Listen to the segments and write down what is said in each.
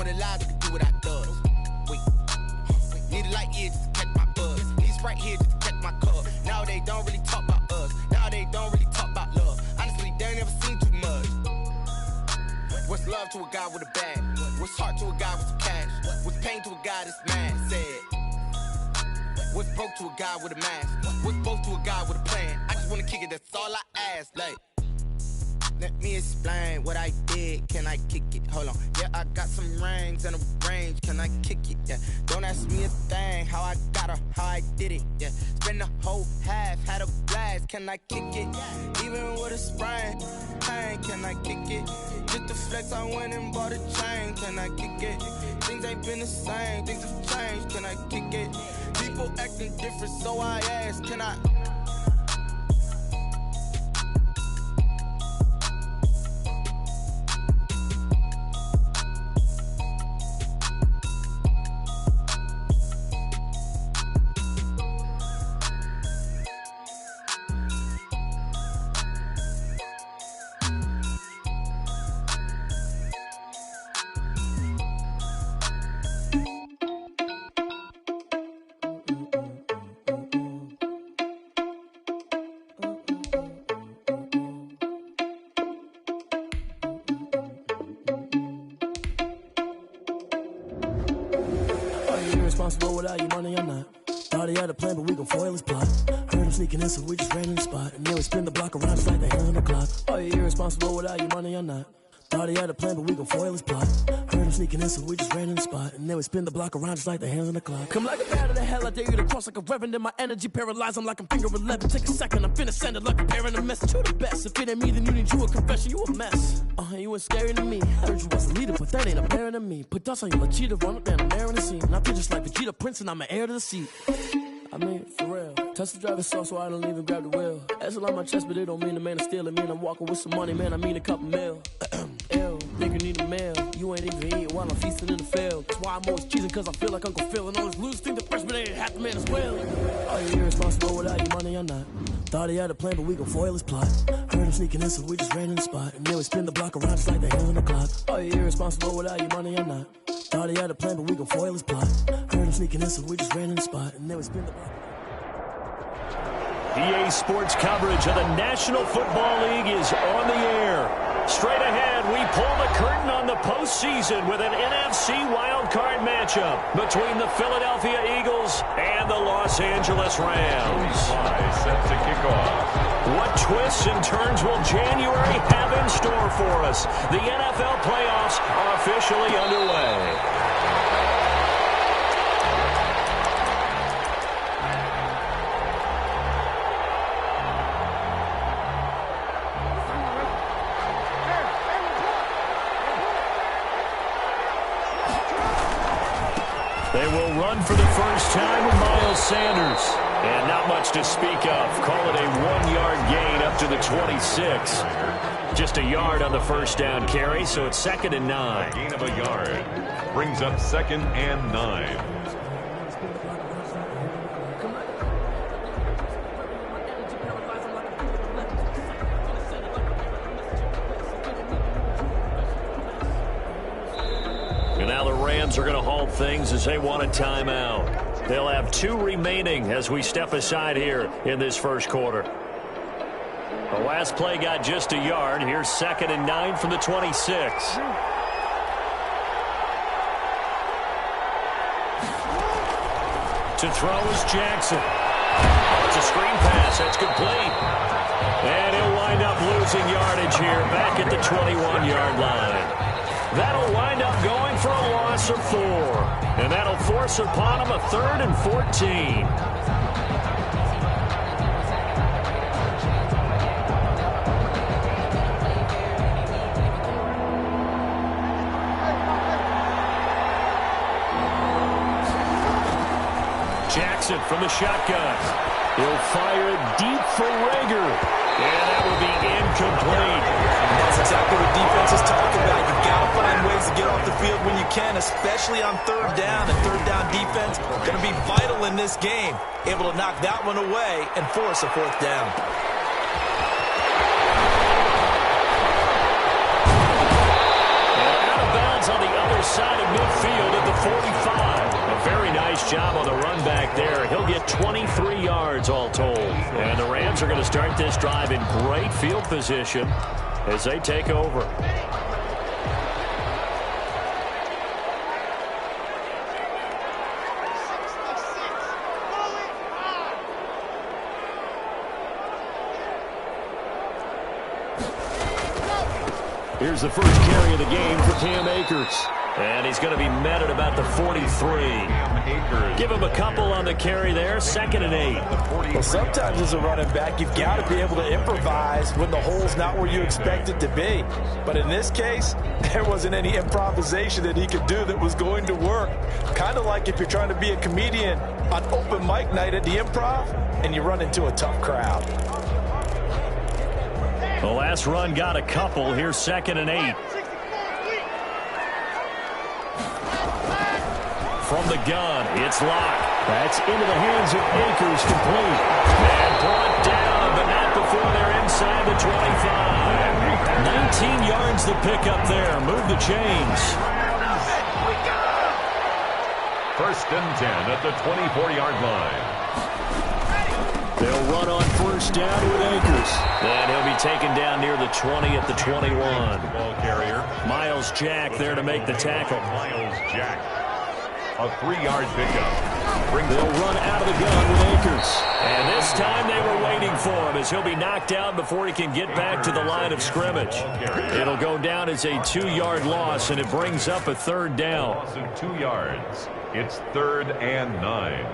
the lies, I can do what I does. Wait, need a light here just to catch my buzz. Need Sprite here just to catch my cup. Now they don't really talk about us. Now they don't really talk about love. Honestly, they ain't never seen too much. What's love to a guy with a bag? What's heart to a guy with some cash? What's pain to a guy that's mad? Said. What's broke to a guy with a mask? What's both to a guy with a plan? I just wanna kick it, that's all I ask. Like, let me explain what I did. Can I kick it? Hold on. Yeah, I got some rings and a range. Can I kick it? Yeah. Don't ask me a thing. How I got her, how I did it. Yeah. Spend the whole half, had a blast. Can I kick it? Even with a sprain, pain. Can I kick it? Just to flex, I went and bought a chain. Can I kick it? Things ain't been the same. Things have changed. Can I kick it? People acting different, so I ask. Can I? Responsible without your money or not. Thought he had a plan, but we gon' foil his plot. Heard him sneaking in, so we just ran in the spot. And then we spin the block around just like the hand on the clock. Are you irresponsible without your money or not? Thought he had a plan, but we gon' foil his plot. Heard him sneaking in, so we just ran in the spot. And then we spin the block around just like the hands on the clock. Come like a bat of the hell, I dare you to cross like a reverend. In my energy paralyzed, I'm like I'm finger 11. Take a second, I'm finna send it like a parent a message. You the best, if it ain't me, then you need you a confession. You a mess, you ain't scary to me. Heard you was a leader, but that ain't apparent to me. Put dust on you, like cheetah, run up and I'm there in the scene. And I feel just like Vegeta Prince and I'm an heir to the seat. I mean, for real. Touch the driver's sauce so I don't even grab the wheel. That's on my chest, but it don't mean the man is stealing. Mean I'm walking with some money, man, I mean a couple mil. Ew, think you need a meal. You ain't even eating while I'm feasting in the field. That's why I'm always cheesing, cause I feel like Uncle Phil. And all those losers think the freshman ain't half the man as well. Are you irresponsible without your money or not? Thought he had a plan, but we gon' foil his plot. Heard him sneaking in, so we just ran in the spot. And then we spin the block around just like the hands on the clock. Are you irresponsible without your money or not? Thought he had a plan, but we gon' foil his plot. Heard him sneaking in, so we just ran in the spot. And then we spin the block. EA Sports coverage of the National Football League is on the air. Straight ahead, we pull the curtain on the postseason with an NFC wildcard matchup between the Philadelphia Eagles and the Los Angeles Rams. Set to kick off. What twists and turns will January have in store for us? The NFL playoffs are officially underway. They will run for the first time with Miles Sanders. And not much to speak of. Call it a 1-yard gain up to the 26. Just a yard on the first down carry, so it's 2nd and 9. Gain of a yard brings up 2nd and 9. And now the Rams are going to halt things as they want a timeout. They'll have 2 remaining as we step aside here in this first quarter. The last play got just a yard. Here's 2nd and 9 from the 26. To throw is Jackson. It's a screen pass. That's complete. And he'll wind up losing yardage here back at the 21-yard line. That'll wind up going for a loss of 4. And that'll force upon him a 3rd and 14. Jackson from the shotgun. He'll fire it deep for Rager. And that will be incomplete. That's exactly what defense is talking about. You've got to find ways to get off the field when you can, especially on 3rd down. And 3rd down defense going to be vital in this game. Able to knock that one away and force a 4th down. And out of bounds on the other side of 45. A very nice job on the run back there. He'll get 23 yards all told. And the Rams are going to start this drive in great field position as they take over. Here's the first carry of the game for Cam Akers. And he's going to be met at about the 43. Give him a couple on the carry there. 2nd and 8. Well, sometimes as a running back, you've got to be able to improvise when the hole's not where you expect it to be. But in this case, there wasn't any improvisation that he could do that was going to work. Kind of like if you're trying to be a comedian on open mic night at the Improv and you run into a tough crowd. The last run got a couple. Here's 2nd and 8. From the gun, it's Locke. That's into the hands of Akers, complete. And brought down, but not before they're inside the 25. 19 yards to pick up there. Move the chains. 1st and 10 at the 24-yard line. They'll run on 1st down with Akers. Then he'll be taken down near the 20 at the 21. Ball carrier. Miles Jack there to make the tackle. Miles Jack. A 3-yard pickup. They'll run out of the gun with Akers. And this time they were waiting for him as he'll be knocked down before he can get back to the line of scrimmage. It'll go down as a 2-yard loss, and it brings up a 3rd down. Loss of 2 yards. It's 3rd and 9.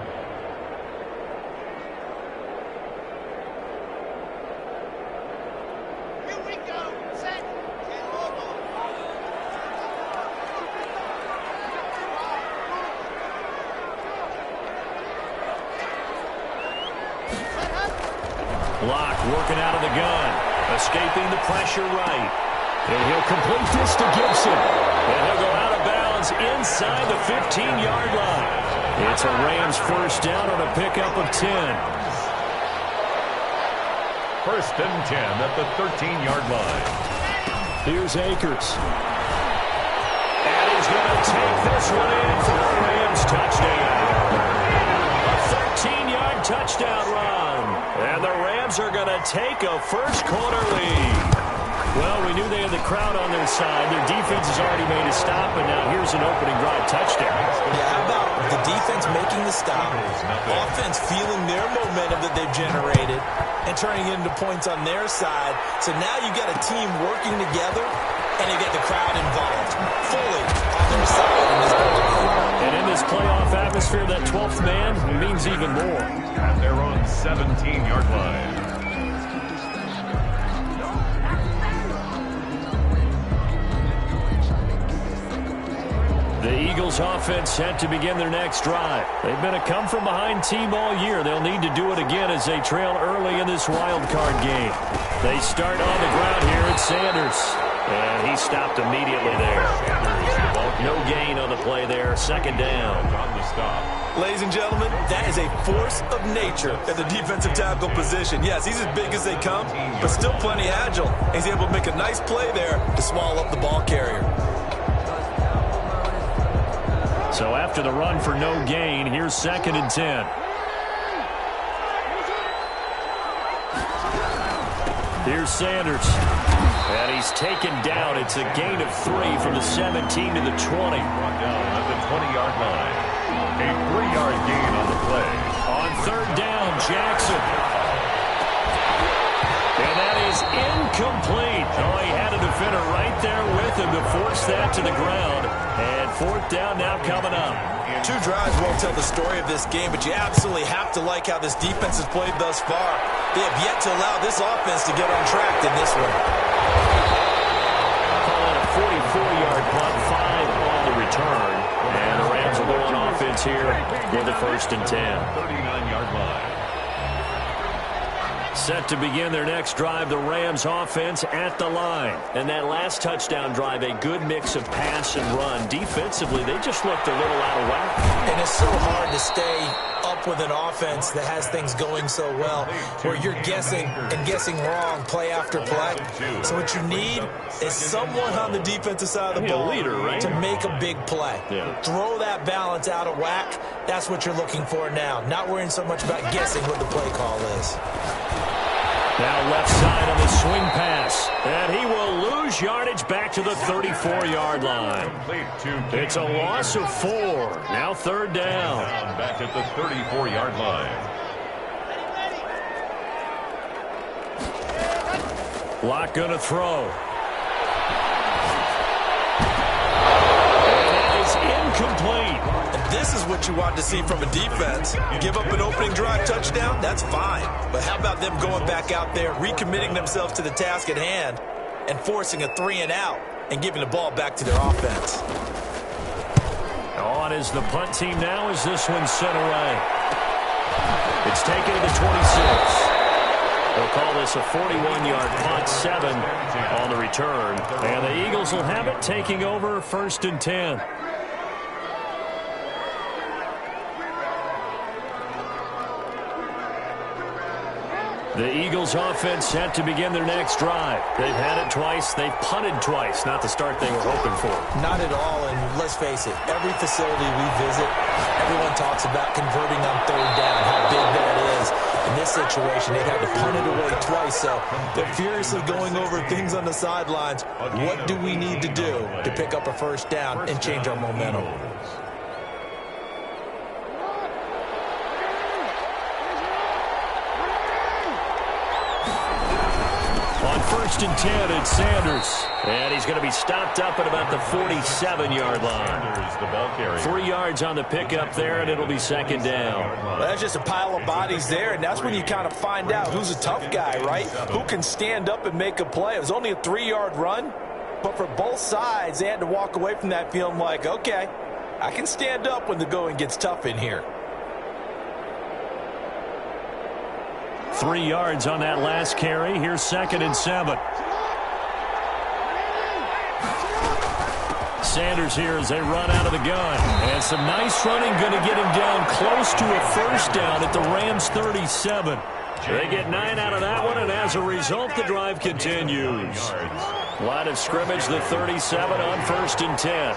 Locke working out of the gun, escaping the pressure right. And he'll complete this to Gibson. And he'll go out of bounds inside the 15-yard line. It's a Rams 1st down on a pickup of 10. 1st and 10 at the 13-yard line. Here's Akers. And he's going to take this one in for the Rams touchdown. A 13-yard touchdown run. And the Rams are going to take a first-quarter lead. Well, we knew they had the crowd on their side. Their defense has already made a stop, and now here's an opening drive touchdown. Yeah, how about the defense making the stop, offense feeling their momentum that they've generated, and turning it into points on their side. So now you got a team working together, and you get the crowd involved fully on their side in this ball game. And in this playoff atmosphere, that 12th man means even more. At their own 17-yard line. The Eagles offense set to begin their next drive. They've been a come-from-behind team all year. They'll need to do it again as they trail early in this wild card game. They start on the ground here at Sanders. And he stopped immediately there. No gain on the play there. 2nd down. On the stop. Ladies and gentlemen, that is a force of nature at the defensive tackle position. Yes, he's as big as they come, but still plenty agile. He's able to make a nice play there to swallow up the ball carrier. So after the run for no gain, here's 2nd and 10. Here's Sanders. And he's taken down. It's a gain of 3 from the 17 to the 20. Brought down at the 20-yard line. A 3-yard gain on the play. On 3rd down, Jackson. And that is incomplete. Oh, he had a defender right there with him to force that to the ground. And 4th down now coming up. 2 drives won't tell the story of this game, but you absolutely have to like how this defense has played thus far. They have yet to allow this offense to get on track in this one. Call it a 44-yard punt, 5 on the return. And the Rams will go on offense here with a 1st and 10. 39-yard line. Set to begin their next drive, the Rams offense at the line. And that last touchdown drive, a good mix of pass and run. Defensively, they just looked a little out of whack. And it's so hard to stay up with an offense that has things going so well, where you're guessing and guessing wrong play after play. So what you need is someone on the defensive side of the ball leader, right? to make a big play. Yeah. Throw that balance out of whack. That's what you're looking for now. Not worrying so much about guessing what the play call is. Now left side on the swing pass. And he will lose yardage back to the 34-yard line. It's a loss of 4. Now third down. Back at the 34-yard line. Locke going to throw. And that is incomplete. And this is what you want to see from a defense. You give up an opening drive touchdown, that's fine. But how about them going back out there, recommitting themselves to the task at hand, and forcing a 3-and-out and giving the ball back to their offense. On is the punt team now as this one's sent away. It's taken to the 26. They'll call this a 41-yard punt, 7 on the return. And the Eagles will have it, taking over 1st and 10. The Eagles offense set to begin their next drive. They've had it twice. They've punted twice. Not the start they were hoping for. Not at all, and let's face it, every facility we visit, everyone talks about converting on third down, how big that is. In this situation, they've had to punt it away twice, so they're furiously going over things on the sidelines. What do we need to do to pick up a first down and change our momentum? On 1st and 10, it's Sanders. And he's going to be stopped up at about the 47-yard line. 3 yards on the pickup there, and it'll be 2nd down. Well, that's just a pile of bodies there, and that's when you kind of find out who's a tough guy, right? Who can stand up and make a play. It was only a 3-yard run, but for both sides, they had to walk away from that feeling like, okay, I can stand up when the going gets tough in here. 3 yards on that last carry. Here's 2nd and 7. Sanders here as they run out of the gun. And some nice running going to get him down close to a first down at the Rams 37. They get 9 out of that one, and as a result, the drive continues. Line of scrimmage, the 37 on 1st and 10.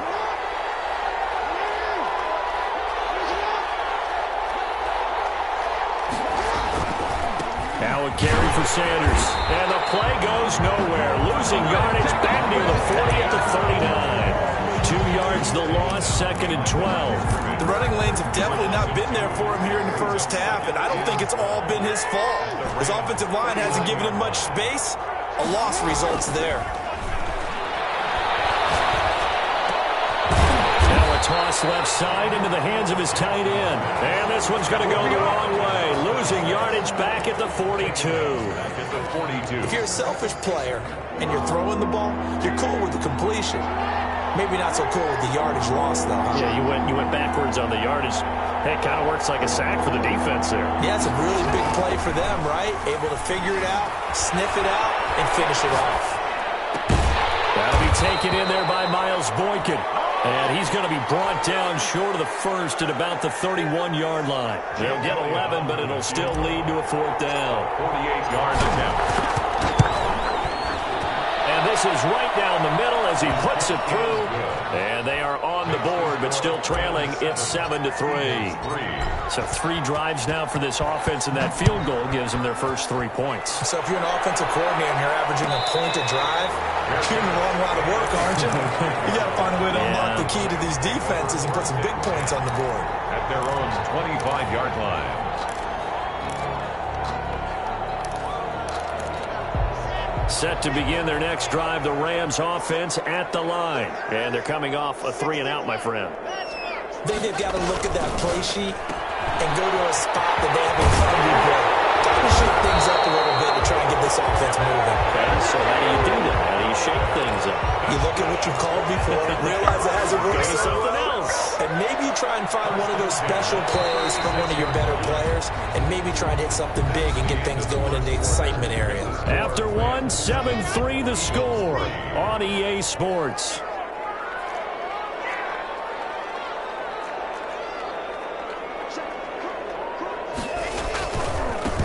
Now a carry for Sanders. And the play goes nowhere. Losing yardage back near the 40 at the 39. 2 yards the loss, 2nd and 12. The running lanes have definitely not been there for him here in the first half, and I don't think it's all been his fault. His offensive line hasn't given him much space. A loss results there. Toss left side into the hands of his tight end. And this one's going to go the wrong way. Losing yardage back at the 42. If you're a selfish player and you're throwing the ball, you're cool with the completion. Maybe not so cool with the yardage loss, though. Yeah, you went backwards on the yardage. Hey, it kind of works like a sack for the defense there. Yeah, it's a really big play for them, right? Able to figure it out, sniff it out, and finish it off. That'll be taken in there by Miles Boykin. And he's going to be brought down short of the first at about the 31-yard line. They'll get 11, but it'll still lead to a 4th down. 48-yard attempt. And this is right down the middle as he puts it through. And they are on the board, but still trailing. It's 7-3. So 3 drives now for this offense, and that field goal gives them their first 3 points. So if you're an offensive coordinator and you're averaging a point a drive, you're in the wrong line of work, aren't you? You got to find a way to unlock the key to these defenses and put some big points on the board. At their own 25-yard line. Set to begin their next drive, the Rams offense at the line. And they're coming off a 3-and-out, my friend. I think they've got to look at that play sheet and go to a spot that they have a hungry play. Got to shake things up a little bit to try and get this offense moving. Okay, so how do you do that? How do you shake things up? You look at what you've called before, realize it hasn't worked so something well, else. and maybe you try and find one of those special plays from one of your better players and maybe try and hit something big and get things going in the excitement area. After one, 7-3 the score on EA Sports.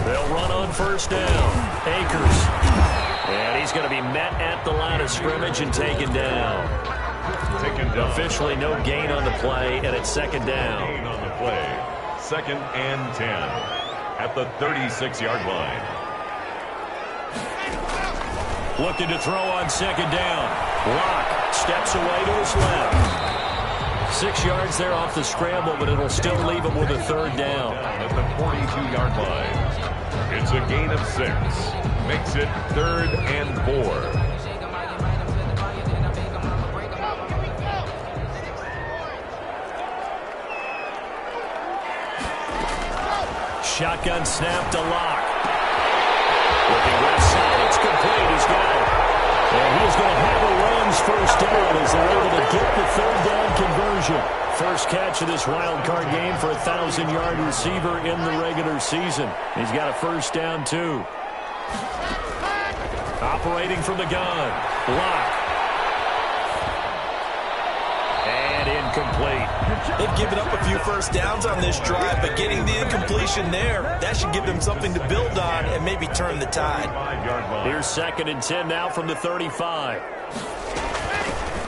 They'll run on first down. Akers. And he's going to be met at the line of scrimmage and taken down. Officially no gain on the play, and it's second down. Gain on the play. 2nd and 10 at the 36-yard line. Looking to throw on second down. Locke steps away to his left. 6 yards there off the scramble, but it'll still leave him with a third down. At the 42-yard line. It's a gain of 6. Makes it 3rd and 4. Shotgun snap to Locke. Looking left side, it's complete. He's got it. And he's going to have a Rams first down as they're able to get the third down conversion. First catch of this wild card game for a 1,000-yard receiver in the regular season. He's got a first down, too. Operating from the gun. Locke. And incomplete. They've given up a few first downs on this drive, but getting the incompletion there, that should give them something to build on and maybe turn the tide. Here's 2nd and 10 now from the 35.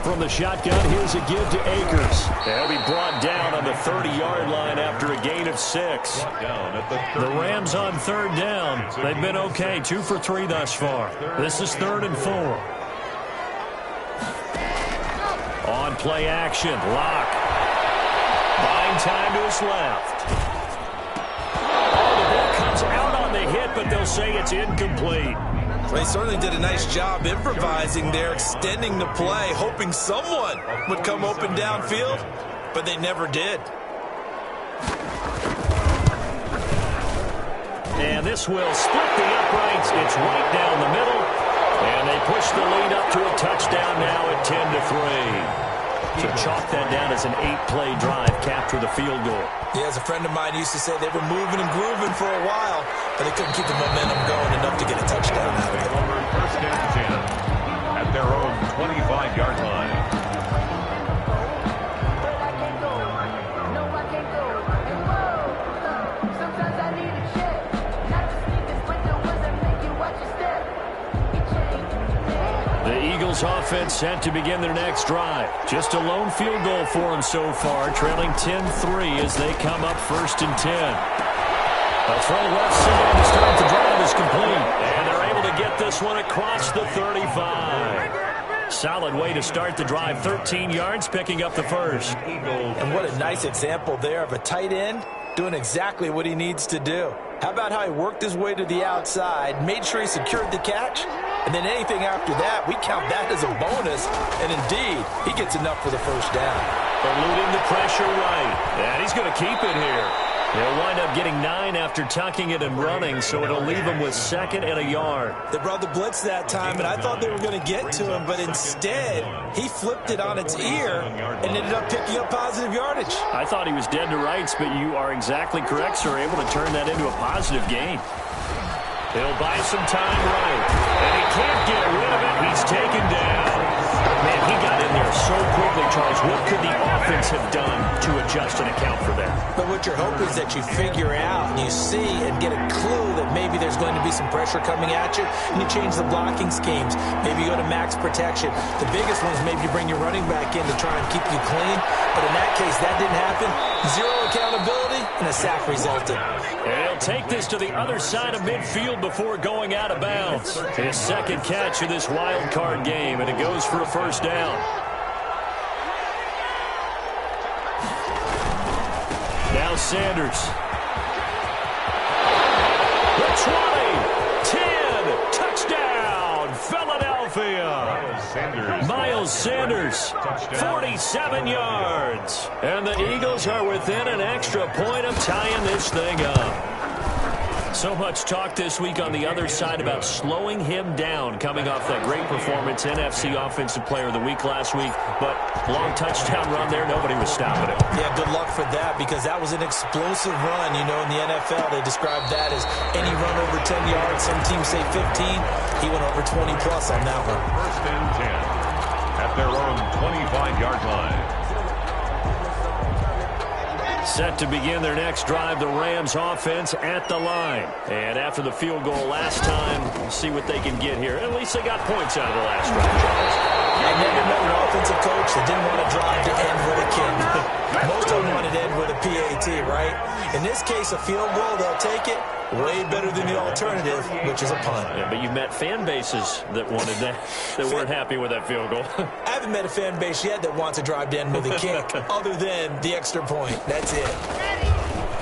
From the shotgun, here's a give to Akers. They'll be brought down on the 30-yard line after a gain of 6. The Rams on third down. They've been okay, 2 for 3 thus far. This is 3rd and 4. On play action, Locke. Buying time to his left. Oh, the ball comes out on the hit, but they'll say it's incomplete. They certainly did a nice job improvising there, extending the play, hoping someone would come open downfield, but they never did. And this will split the uprights. It's right down the middle. And they push the lead up to a touchdown now at 10-3. To chalk that down as an 8-play drive, capture the field goal. Yeah, as a friend of mine used to say, they were moving and grooving for a while, but they couldn't keep the momentum going enough to get a touchdown out of it. First and 10 at their own 25-yard line. Offense set to begin their next drive. Just a lone field goal for them so far, trailing 10-3 as they come up 1st and 10. A throw left side to start the drive is complete, and they're able to get this one across the 35. Solid way to start the drive, 13 yards, picking up the first. And what a nice example there of a tight end doing exactly what he needs to do. How about how he worked his way to the outside, made sure he secured the catch, and then anything after that, we count that as a bonus. And indeed, he gets enough for the first down. Eluding the pressure right. And he's going to keep it here. He'll wind up getting 9 after tucking it and running, so it'll leave him with 2nd and a yard. They brought the blitz that time, and I thought they were going to get to him, but instead, he flipped it on its ear and ended up picking up positive yardage. I thought he was dead to rights, but you are exactly correct, sir, able to turn that into a positive gain. He'll buy some time right, and he can't get rid of it. He's taken down. Man, he got in there so quickly, Charles. What could the offense have done to adjust and account for that? But what you're hoping is that you figure out and you see and get a clue that maybe there's going to be some pressure coming at you, and you change the blocking schemes. Maybe you go to max protection. The biggest one is maybe you bring your running back in to try and keep you clean. But in that case, that didn't happen. 0 accountability, and a sack resulted. And he'll take this to the other side of midfield before going out of bounds. His 2nd catch of this wild card game, and it goes for a first down. Now Sanders. The 20, 10, touchdown, Philadelphia. Miles Sanders, 47 yards. And the Eagles are within an extra point of tying this thing up. So much talk this week on the other side about slowing him down, coming off that great performance, NFC Offensive Player of the Week last week. But long touchdown run there, nobody was stopping him. Yeah, good luck for that, because that was an explosive run. You know, in the NFL, they describe that as any run over 10 yards. Some teams say 15. He went over 20-plus on that one. First and 10 at their own 25-yard line. Set to begin their next drive, the Rams offense at the line. And after the field goal last time, we'll see what they can get here. At least they got points out of the last drive, Charles. I never met an offensive coach that didn't want to drive to end with a kick. Most of them wanted to end with a PAT, right? In this case, a field goal, they'll take it. Way better than the alternative, which is a punt. Yeah, but you've met fan bases that wanted that, that weren't happy with that field goal. I haven't met a fan base yet that wants to drive to end with a kick, other than the extra point. That's it.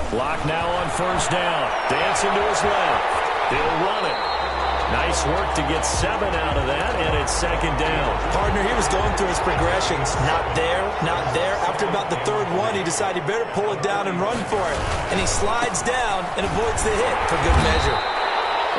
Block now on first down. Dancing to his left. He'll run it. Nice work to get 7 out of that, and it's second down. Partner, he was going through his progressions. Not there, not there. After about the third one, he decided he better pull it down and run for it. And he slides down and avoids the hit for good measure.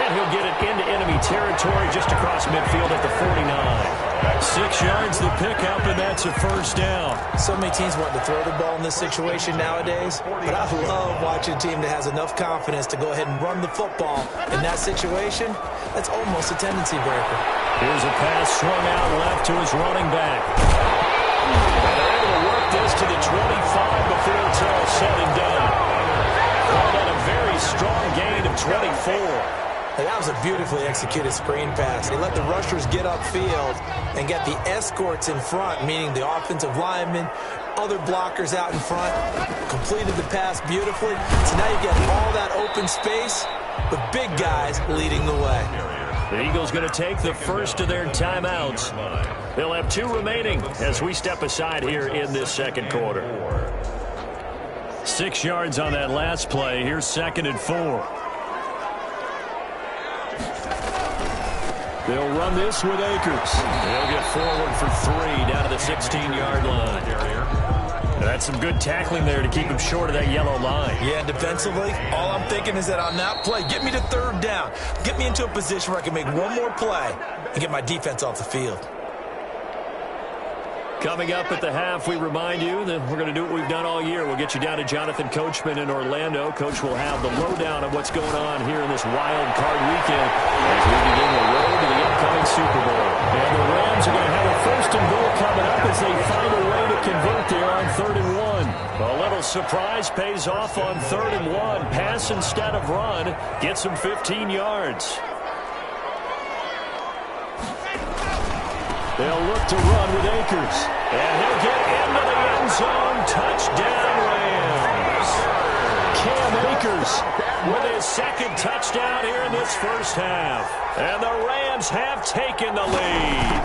And he'll get it into enemy territory just across midfield at the 49. 6 yards the pickup, and that's a first down. So many teams want to throw the ball in this situation nowadays, but I love watching a team that has enough confidence to go ahead and run the football. In that situation, that's almost a tendency breaker. Here's a pass swung out left to his running back. And they're able to work this to the 25 before it's all said and done. Called on a very strong gain of 24. That was a beautifully executed screen pass. They let the rushers get upfield and get the escorts in front, meaning the offensive linemen, other blockers out in front, completed the pass beautifully. So now you get all that open space with big guys leading the way. The Eagles going to take the first of their timeouts. They'll have 2 remaining as we step aside here in this second quarter. 6 yards on that last play. Here's 2nd and 4. They'll run this with Akers. They'll get forward for 3 down to the 16-yard line. That's some good tackling there to keep him short of that yellow line. Yeah, defensively, all I'm thinking is that on that play, get me to 3rd down. Get me into a position where I can make one more play and get my defense off the field. Coming up at the half, we remind you that we're going to do what we've done all year. We'll get you down to Jonathan Coachman in Orlando. Coach will have the lowdown of what's going on here in this wild card weekend as we begin the road to the upcoming Super Bowl. And the Rams are going to have a 1st and goal coming up as they find a way to convert there on 3rd and 1. A little surprise pays off on 3rd and 1. Pass instead of run. Gets him 15 yards. They'll look to run with Akers. And he'll get into the end zone. Touchdown, Rams. Cam Akers with his 2nd touchdown here in this first half. And the Rams have taken the lead.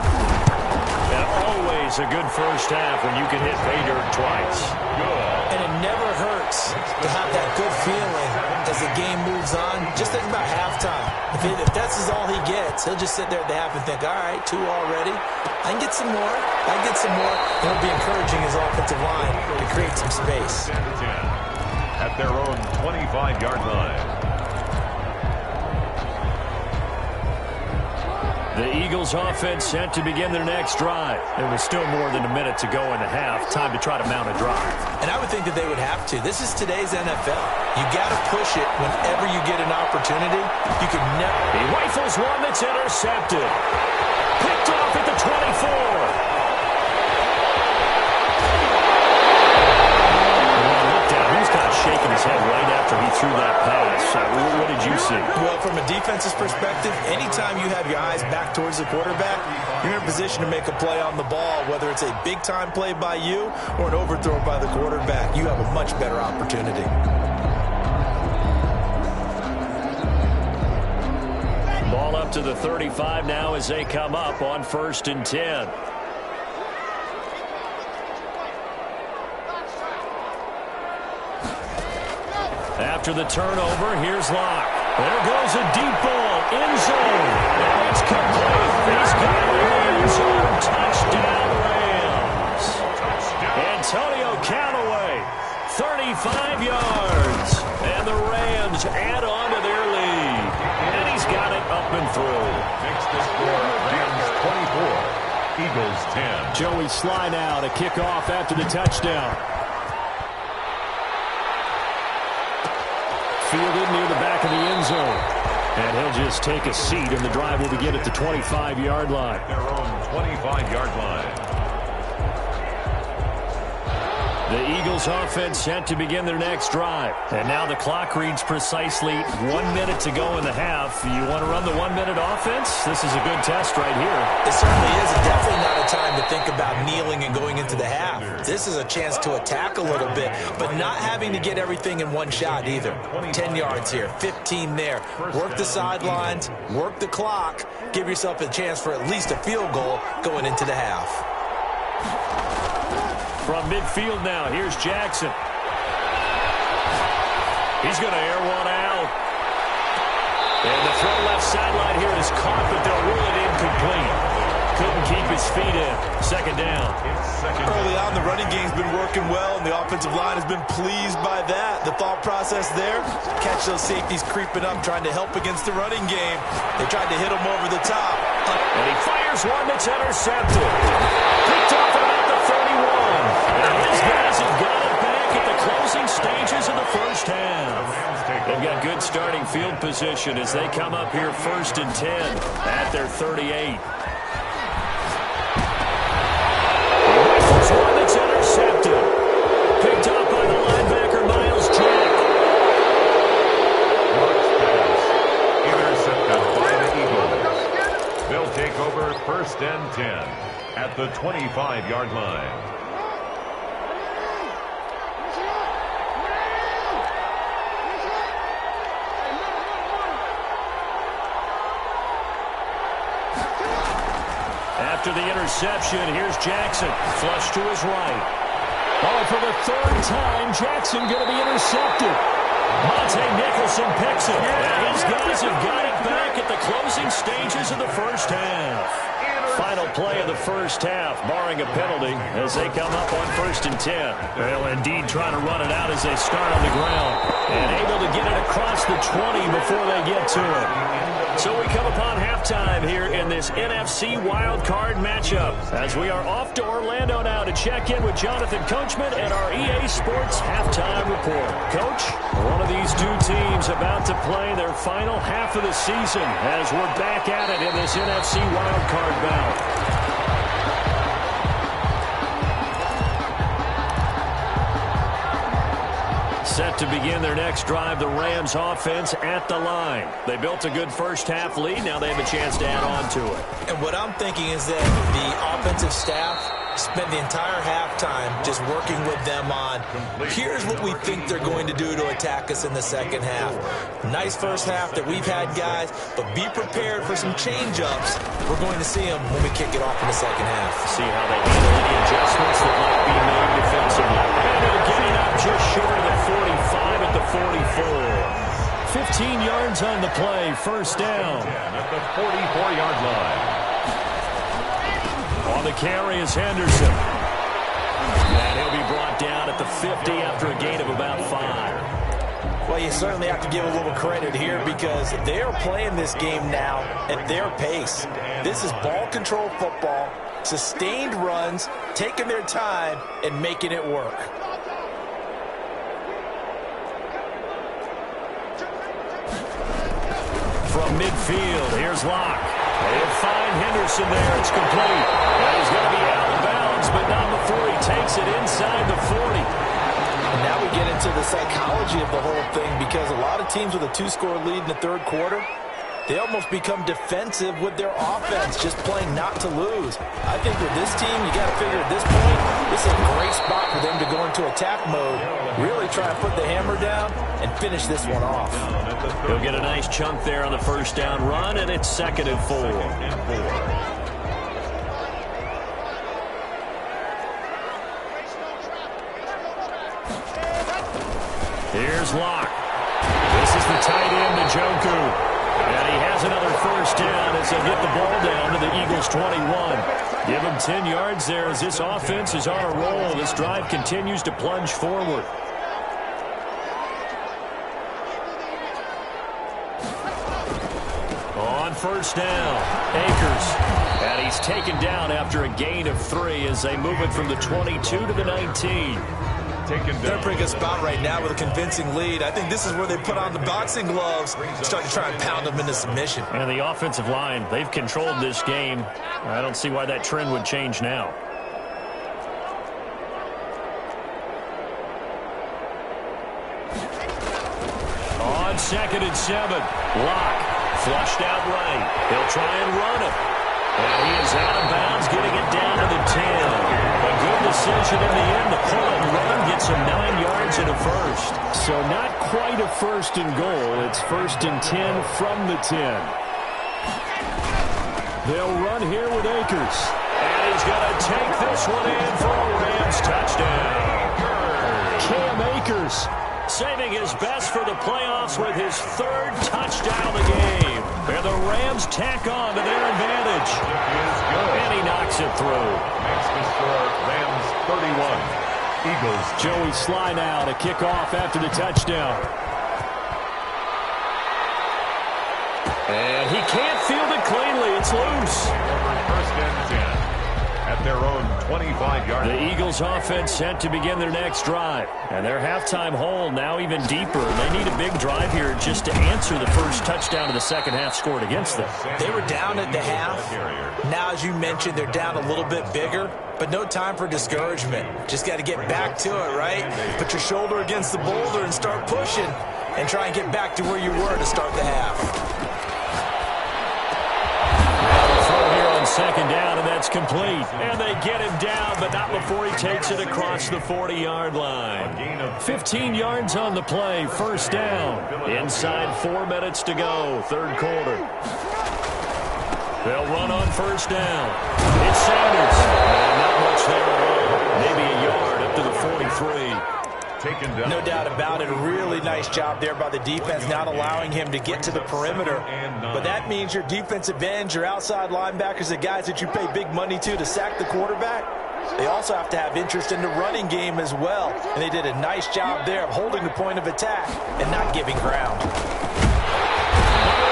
And always a good first half when you can hit pay dirt twice. And it never hurts to have that good feeling as the game moves on. Just think about halftime. If that's all he gets, he'll just sit there at the half and think, all right, 2 already. I can get some more. I can get some more. And he'll be encouraging his offensive line to create some space. At their own 25-yard line. The Eagles offense set to begin their next drive. There was still more than a minute to go in the half. Time to try to mount a drive. And I would think that they would have to. This is today's NFL. You got to push it whenever you get an opportunity. You can never. He rifles one that's intercepted. Picked off at the 24. He's kind of shaking his head right after he threw that pass. What did you see? Well, from a defense's perspective, anytime you have your eyes back towards the quarterback, you're in a position to make a play on the ball, whether it's a big-time play by you or an overthrow by the quarterback. You have a much better opportunity. Ball up to the 35 now as they come up on 1st and 10. After the turnover, here's Locke. There goes a deep ball, end zone. And it's complete. He's got it in the end zone. Touchdown, Rams. Antonio Callaway, 35 yards. And the Rams add on to their lead. Eagles 10. Joey Sly now to kick off after the touchdown. Fielded near the back of the end zone. And he'll just take a seat, and the drive will begin at the 25-yard line. Their own 25-yard line. The Eagles offense set to begin their next drive. And now the clock reads precisely 1 minute to go in the half. You want to run the 1 minute offense? This is a good test right here. It certainly is. Definitely not a time to think about kneeling and going into the half. This is a chance to attack a little bit, but not having to get everything in one shot either. 10 yards here, 15 there. Work the sidelines, work the clock, give yourself a chance for at least a field goal going into the half. From midfield now, here's Jackson. He's going to air one out. And the throw left sideline here is caught, but they'll rule it incomplete. Couldn't keep his feet in. Second down. Early on, the running game's been working well, and the offensive line has been pleased by that. The thought process there, catch those safeties creeping up, trying to help against the running game. They tried to hit him over the top. And he fires one that's intercepted. Picked off at about the 31. And his guys have got it back at the closing stages of the first half. They've got good starting field position as they come up here 1st and 10 at their 38. One that's intercepted. Picked up by the linebacker, Miles Jack. Intercepted by the Eagles. They'll take over 1st and 10 at the 25-yard line. After the interception, here's Jackson. Flush to his right. Oh, for the 3rd time, Jackson going to be intercepted. Monte Nicholson picks it. And his guys have got it back at the closing stages of the first half. Final play of the first half, barring a penalty, as they come up on 1st and 10. Well, indeed, trying to run it out as they start on the ground. And able to get it across the 20 before they get to it. So we come upon halftime here in this NFC wildcard matchup as we are off to Orlando now to check in with Jonathan Coachman and our EA Sports halftime report. Coach, one of these two teams about to play their final half of the season as we're back at it in this NFC wildcard bout. Set to begin their next drive, the Rams offense at the line. They built a good first half lead. Now they have a chance to add on to it. And what I'm thinking is that the offensive staff spent the entire halftime just working with them on, here's what we think they're going to do to attack us in the second half. Nice first half that we've had, guys, but be prepared for some change-ups. We're going to see them when we kick it off in the second half. See how they handle any adjustments that might be made defensively. And they're getting up just short of the 45 at the 44. 15 yards on the play, first down. At the 44-yard line. On the carry is Henderson. And he'll be brought down at the 50 after a gain of about 5. Well, you certainly have to give a little credit here because they are playing this game now at their pace. This is ball control football, sustained runs, taking their time, and making it work. From midfield, here's Locke. They'll find Henderson there. It's complete. And he's going to be out of bounds, but not before he takes it inside the 40. And now we get into the psychology of the whole thing because a lot of teams with a 2-score lead in the third quarter, they almost become defensive with their offense, just playing not to lose. I think with this team, you got to figure at this point, this is a great spot for them to go into attack mode, really try to put the hammer down and finish this one off. He'll get a nice chunk there on the first down run, and it's 2nd and 4. Here's Locke. This is the tight end, Njoku. And he has another first down as they get the ball down to the Eagles' 21. Give him 10 yards there as this offense is on a roll. This drive continues to plunge forward. On first down, Akers. And he's taken down after a gain of 3 as they move it from the 22 to the 19. They're in a pretty good spot right now with a convincing lead. I think this is where they put on the boxing gloves, start to try and pound them into submission. And the offensive line, they've controlled this game. I don't see why that trend would change now. On 2nd and 7, Locke flushed out right. He'll try and run it. And he is out of bounds, getting it down to the 10. A good decision in the end. The pull-up run gets him 9 yards and a first. So not quite a first and goal. It's 1st and 10 from the 10. They'll run here with Akers. And he's going to take this one in for a Rams touchdown. Cam Akers saving his best for the playoffs with his 3rd touchdown of the game. And the Rams tack on to their advantage. And he knocks it through. Makes the score Rams 31. Eagles. Joey Sly now to kick off after the touchdown. And he can't field it cleanly. It's loose. 1st and 10 at their own 25-yard line. The Eagles offense set to begin their next drive. And their halftime hole now even deeper. They need a big drive here just to answer the first touchdown of the second half scored against them. They were down at the half. Now, as you mentioned, they're down a little bit bigger, but no time for discouragement. Just got to get back to it, right? Put your shoulder against the boulder and start pushing and try and get back to where you were to start the half. 2nd down, and that's complete. And they get him down, but not before he takes it across the 40-yard line. 15 yards on the play, 1st down. Inside 4 minutes to go, 3rd quarter. They'll run on 1st down. It's Sanders. And not much there at all. Maybe a yard up to the 43. No doubt about it. A really nice job there by the defense, not allowing him to get to the perimeter. But that means your defensive ends, your outside linebackers, the guys that you pay big money to sack the quarterback, they also have to have interest in the running game as well. And they did a nice job there of holding the point of attack and not giving ground.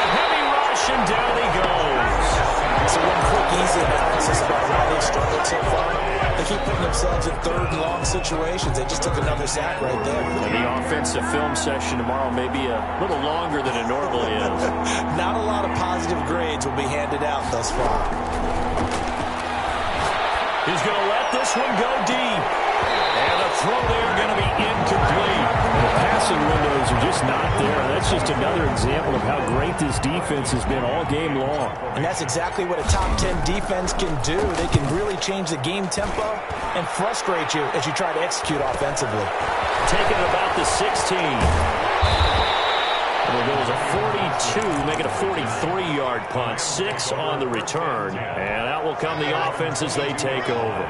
Heavy rush, and down he goes. So one quick, easy analysis about why they've struggled so far. They keep putting themselves in 3rd and long situations. They just took another sack right there. And the offensive film session tomorrow may be a little longer than it normally is. Not a lot of positive grades will be handed out thus far. He's going to let this one go deep. And the throw there going to be incomplete. The passing windows are just not there. That's just another example of how great this defense has been all game long. And that's exactly what a top 10 defense can do. They can really change the game tempo and frustrate you as you try to execute offensively. Taking it about the 16. It goes a 42, make it a 43-yard punt. 6 on the return. And out will come the offense as they take over.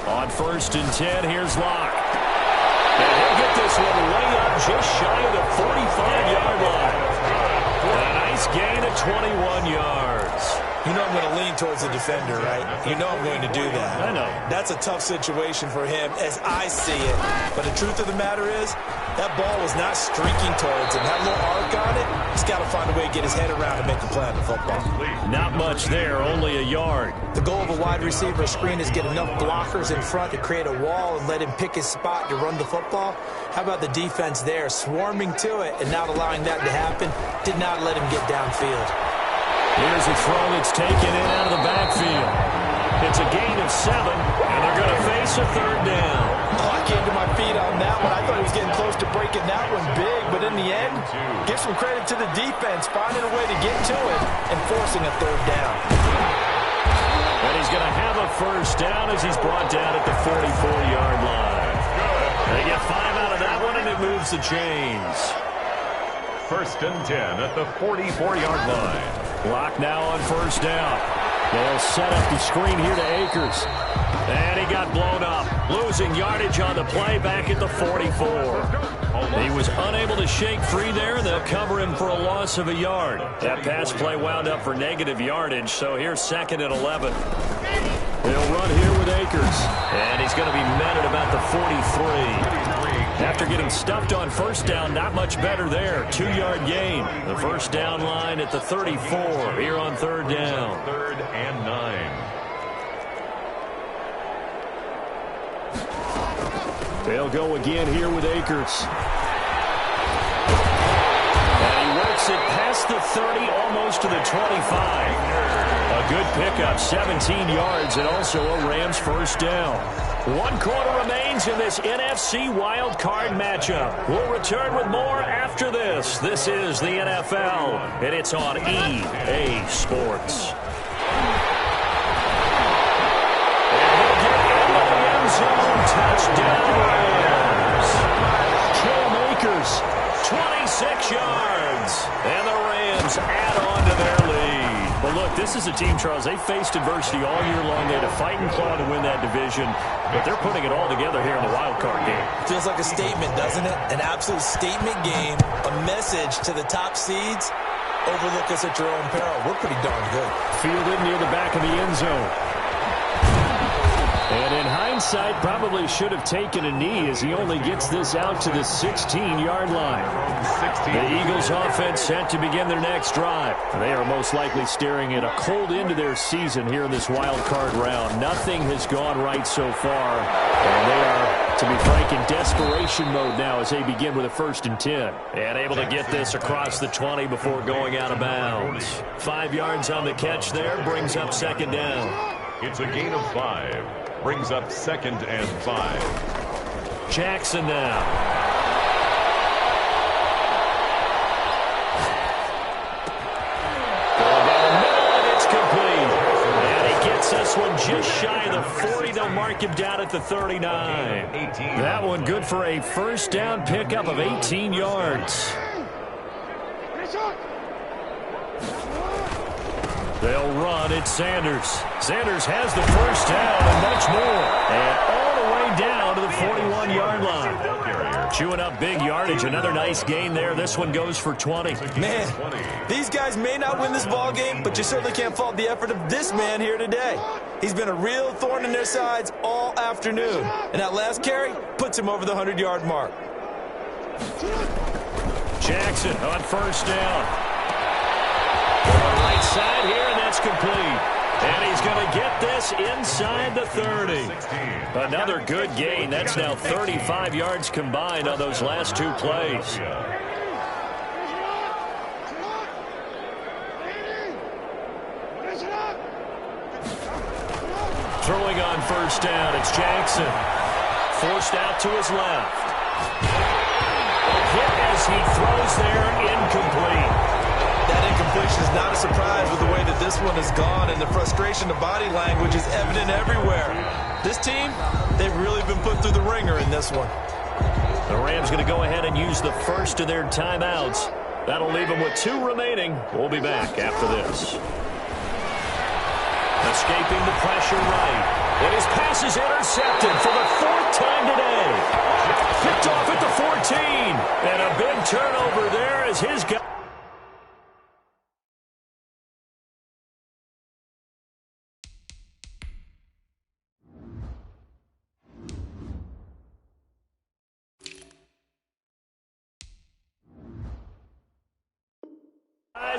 On 1st and 10, here's Locke. And he'll get this one way up just shy of the 45-yard line. And a nice gain of 21 yards. You know I'm going to lean towards the defender, right? You know I'm going to do that. I know. That's a tough situation for him as I see it. But the truth of the matter is, that ball was not streaking towards him. That little arc on it, he's got to find a way to get his head around and make a play on the football. Not much there, only a yard. The goal of a wide receiver screen is get enough blockers in front to create a wall and let him pick his spot to run the football. How about the defense there, swarming to it and not allowing that to happen? Did not let him get downfield. Here's a throw that's taken in out of the backfield. It's a gain of 7, and they're going to face a 3rd down. Oh, I came to my feet on that one. I thought he was getting close to breaking that one big, but in the end, give some credit to the defense, finding a way to get to it and forcing a 3rd down. And he's going to have a 1st down as he's brought down at the 44-yard line. They get 5 out of that one, and it moves the chains. 1st and 10 at the 44-yard line. Clock now on 1st down. They'll set up the screen here to Akers. And he got blown up. Losing yardage on the play back at the 44. He was unable to shake free there, and they'll cover him for a loss of a yard. That pass play wound up for negative yardage, so here's 2nd and 11. They'll run here with Akers. And he's going to be met at about the 43. After getting stuffed on first down, not much better there. 2-yard gain. The first down line at the 34 here on third down. 3rd and 9. They'll go again here with Akers. And he works it past the 30, almost to the 25. A good pickup, 17 yards, and also a Rams first down. 1 quarter remains in this NFC wild card matchup. We'll return with more after this. This is the NFL, and it's on EA Sports. And he'll get into the end zone. Touchdown, Rams. Cam Akers, 26 yards. And the Rams add on to their lead. But look, this is a team, Charles, they faced adversity all year long. They had to fight and claw to win that division, but they're putting it all together here in the wild card game. Feels like a statement, doesn't it? An absolute statement game, a message to the top seeds. Overlook us at your own peril. We're pretty darn good. Fielded near the back of the end zone. And in hindsight, probably should have taken a knee as he only gets this out to the 16-yard line. The Eagles offense set to begin their next drive. They are most likely staring at a cold end to their season here in this wild card round. Nothing has gone right so far. And they are, to be frank, in desperation mode now as they begin with a 1st and 10. And able to get this across the 20 before going out of bounds. 5 yards on the catch there, brings up 2nd down. It's a gain of 5. Brings up 2nd and 5. Jackson now. Going down the middle, and it's complete. And he gets this one just shy of the 40. They'll mark him down at the 39. That one good for a first down pickup of 18 yards. They'll run it. Sanders. Sanders has the first down and much more. And all the way down to the 41-yard line. Chewing up big yardage. Another nice gain there. This one goes for 20. Man, these guys may not win this ball game, but you certainly can't fault the effort of this man here today. He's been a real thorn in their sides all afternoon. And that last carry puts him over the 100-yard mark. Jackson on first down. Right side here, and that's complete. And he's going to get this inside the 30. Another good gain. That's now 35 yards combined on those last 2 plays. Throwing on first down, it's Jackson. Forced out to his left. A hit as he throws there, incomplete. That incompletion is not a surprise with the way that this one has gone, and the frustration of body language is evident everywhere. This team, they've really been put through the ringer in this one. The Rams going to go ahead and use the first of their timeouts. That'll leave them with 2 remaining. We'll be back after this. Escaping the pressure right. And his pass is intercepted for the 4th time today. Picked off at the 14. And a big turnover there as his guy.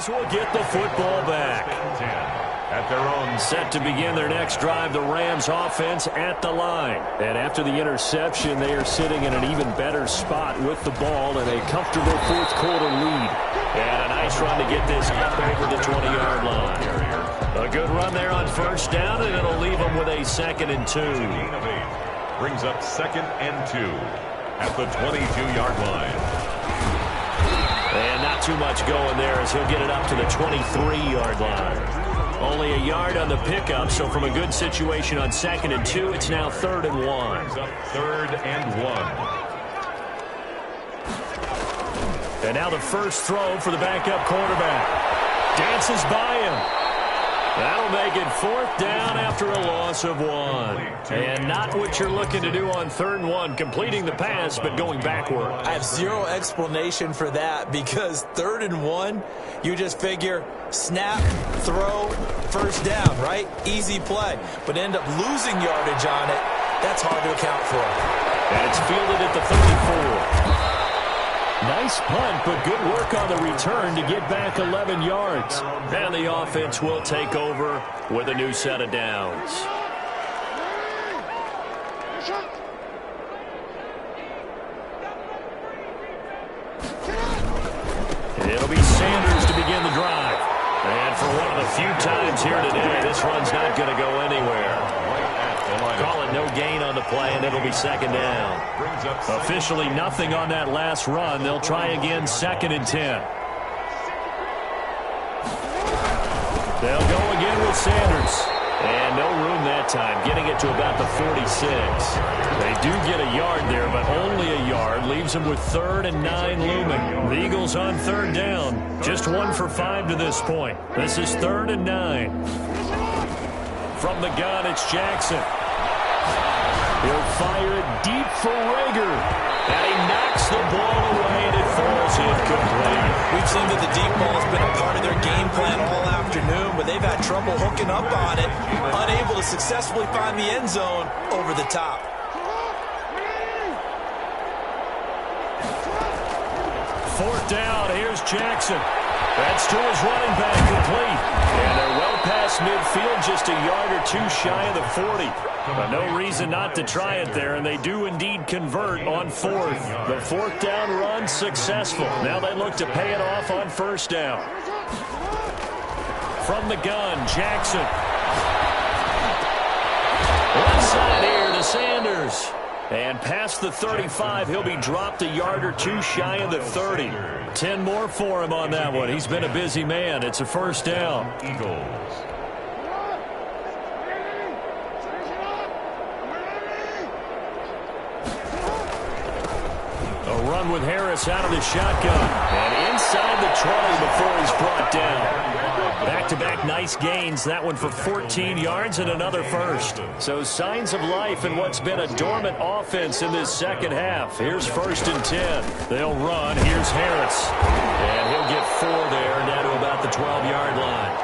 Will get the football back. At their own set to begin their next drive, the Rams offense at the line. And after the interception, they are sitting in an even better spot with the ball and a comfortable 4th quarter lead. And a nice run to get this up over the 20-yard line. A good run there on first down, and it'll leave them with a 2nd and 2. Brings up 2nd and 2 at the 22-yard line. And not too much going there as he'll get it up to the 23-yard line. Only a yard on the pickup, so from a good situation on 2nd and 2, it's now 3rd and 1. 3rd and 1. And now the first throw for the backup quarterback. Dances by him. That'll make it 4th down after a loss of 1. And not what you're looking to do on 3rd and 1, completing the pass, but going backward. I have zero explanation for that because 3rd and 1, you just figure snap, throw, first down, right? Easy play. But end up losing yardage on it. That's hard to account for. And it's fielded at the 34. Nice punt, but good work on the return to get back 11 yards. And the offense will take over with a new set of downs. It'll be Sanders to begin the drive. And for one of the few times here today, this run's not going to go anywhere. Call it no gain on the play, and it'll be second down. Officially nothing on that last run. They'll try again, 2nd and 10. They'll go again with Sanders. And no room that time, getting it to about the 46. They do get a yard there, but only a yard. Leaves them with 3rd and 9 looming. The Eagles on 3rd down. Just 1 for 5 to this point. This is 3rd and 9. From the gun, it's Jackson. He'll fire it deep for Rager. And he knocks the ball away, and it falls incomplete. We've seen that the deep ball has been a part of their game plan all afternoon, but they've had trouble hooking up on it, unable to successfully find the end zone over the top. Fourth down, here's Jackson. That's to his running back, complete. And they're well past midfield, just a yard or 2 shy of the 40. But no reason not to try it there, and they do indeed convert on 4th. The 4th down run successful. Now they look to pay it off on 1st down. From the gun, Jackson. Left side here to Sanders. And past the 35, he'll be dropped a yard or 2 shy of the 30. 10 more for him on that one. He's been a busy man. It's a 1st down. Eagles. A run with Harris out of the shotgun. And inside the 20 before he's brought down. Back-to-back nice gains. That one for 14 yards and another first. So signs of life in what's been a dormant offense in this second half. Here's 1st and 10. They'll run. Here's Harris. And he'll get 4 there, down to about the 12-yard line.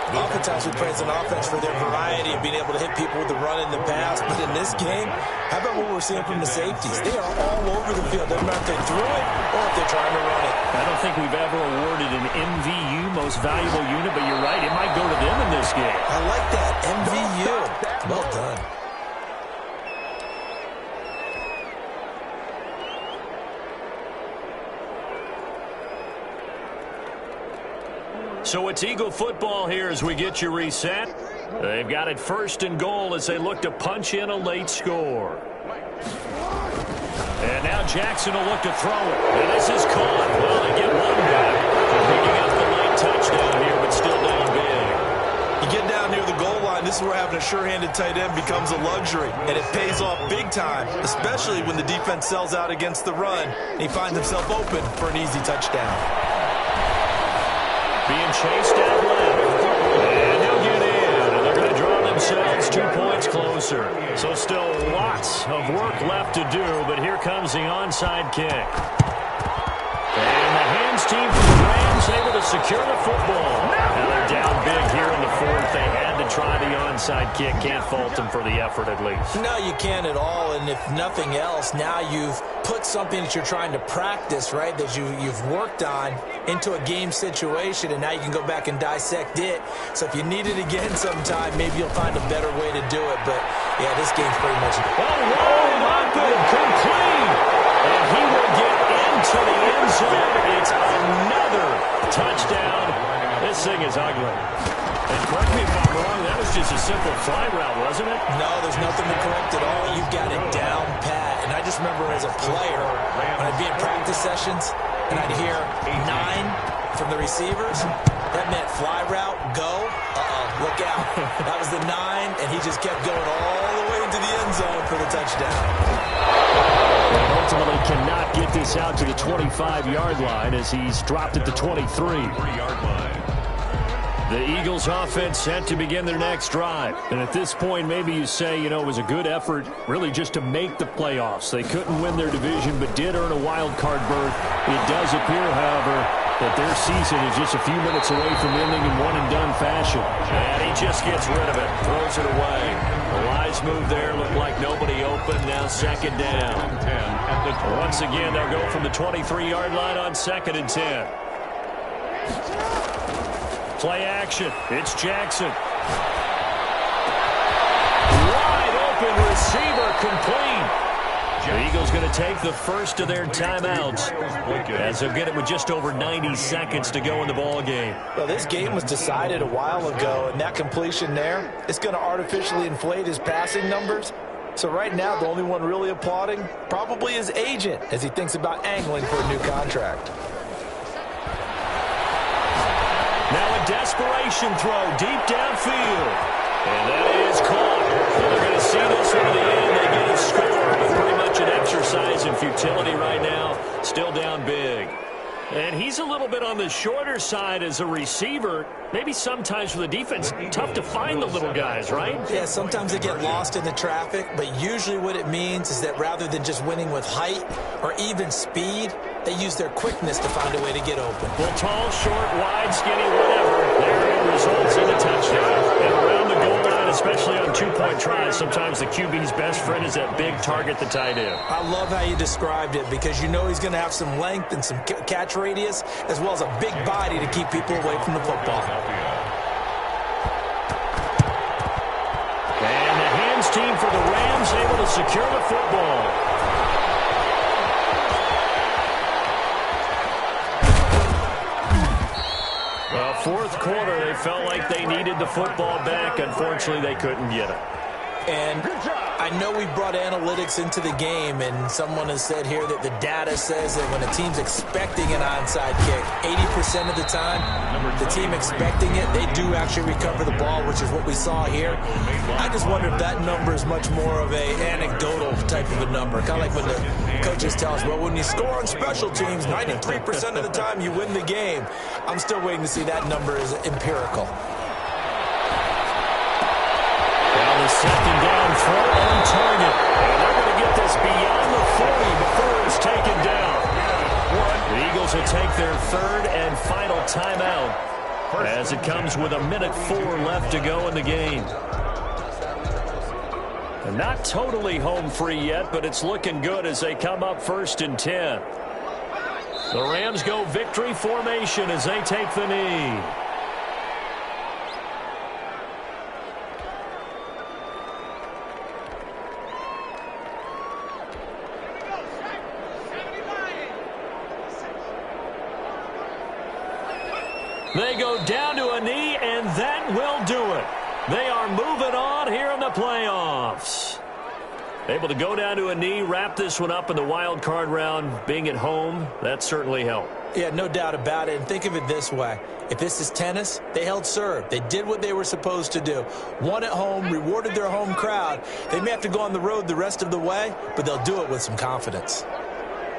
Oftentimes we praise an offense for their variety of being able to hit people with the run in the pass. But in this game, how about what we're seeing from the safeties? They are all over the field. Doesn't matter if they threw it or if they're trying to run it. I don't think we've ever awarded an MVU, most valuable unit, but you're right. It might go to them in this game. I like that. MVU. Well done. So it's Eagle football here as we get you reset. They've got it 1st and goal as they look to punch in a late score. And now Jackson will look to throw it. And this is caught. Well, they get 1 back. Picking up the late touchdown here, but still down big. You get down near the goal line, this is where having a sure-handed tight end becomes a luxury. And it pays off big time, especially when the defense sells out against the run. And he finds himself open for an easy touchdown. Being chased out left. And he'll get in. And they're going to draw themselves 2 points closer. So still lots of work left to do, but here comes the onside kick. And the hands team from the Rams able to secure the football. Now they're down big here in the 4th. They had to try the onside kick. Can't fault them for the effort at least. No, you can't at all. And if nothing else, now you've put something that you're trying to practice, right, that you've worked on into a game situation, and now you can go back and dissect it. So if you need it again sometime, maybe you'll find a better way to do it. But, yeah, this game's pretty much... wide open, complete. And he will get into the end zone. It's another touchdown. This thing is ugly. And correct me if I'm wrong, that was just a simple fly route, wasn't it? No, there's nothing to correct at all. You've got it down pat. And I just remember as a player, when I'd be in practice sessions, and I'd hear 9 from the receivers, that meant fly route, go, look out. That was the 9, and he just kept going all the way into the end zone for the touchdown. And ultimately cannot get this out to the 25-yard line as he's dropped at the 23. 3-yard line. The Eagles offense set to begin their next drive. And at this point, maybe you say, you know, it was a good effort really just to make the playoffs. They couldn't win their division but did earn a wild card berth. It does appear, however, that their season is just a few minutes away from ending in one-and-done fashion. And he just gets rid of it, throws it away. The lies nice move there. Looked like nobody open. Now second down. Once again, they'll go from the 23-yard line on 2nd and 10. Play action. It's Jackson. Wide open receiver complete. The Eagles going to take the first of their timeouts as they'll get it with just over 90 seconds to go in the ball game. Well, this game was decided a while ago, and that completion there is going to artificially inflate his passing numbers. So right now, the only one really applauding probably his agent as he thinks about angling for a new contract. Now a desperation throw deep downfield. And that is caught. Well, they're going to see this one to the end. They get a score, but pretty much an exercise in futility right now. Still down big. And he's a little bit on the shorter side as a receiver. Maybe sometimes for the defense, tough to find the little guys, right? Yeah, sometimes they get lost in the traffic, but usually what it means is that rather than just winning with height or even speed, they use their quickness to find a way to get open. Well, tall, short, wide, skinny, whatever. There it results in a touchdown. And around the goal line, especially on two-point tries, sometimes the QB's best friend is that big target, the tight end. I love how you described it because you know he's going to have some length and some catch radius as well as a big body to keep people away from the football. And the hands team for the Rams able to secure the football. Well, fourth quarter, they felt like they needed the football back. Unfortunately, they couldn't get it. And I know we brought analytics into the game, and someone has said here that the data says that when a team's expecting an onside kick, 80% of the time, the team expecting it, they do actually recover the ball, which is what we saw here. I just wonder if that number is much more of a anecdotal type of a number, kind of like when the coaches tell us, well, when you score on special teams, 93% of the time you win the game. I'm still waiting to see that number is empirical. The second down throw on target. And they're going to get this beyond the 40 before it's taken down. The Eagles will take their third and final timeout as it comes with 1:04 left to go in the game. And not totally home free yet, but it's looking good as they come up 1st and 10. The Rams go victory formation as they take the knee. They go down to a knee, and that will do it. They are moving on here in the playoffs. Able to go down to a knee, wrap this one up in the wild card round. Being at home, that certainly helped. Yeah, no doubt about it. And think of it this way. If this is tennis, they held serve. They did what they were supposed to do. Won at home, rewarded their home crowd. They may have to go on the road the rest of the way, but they'll do it with some confidence.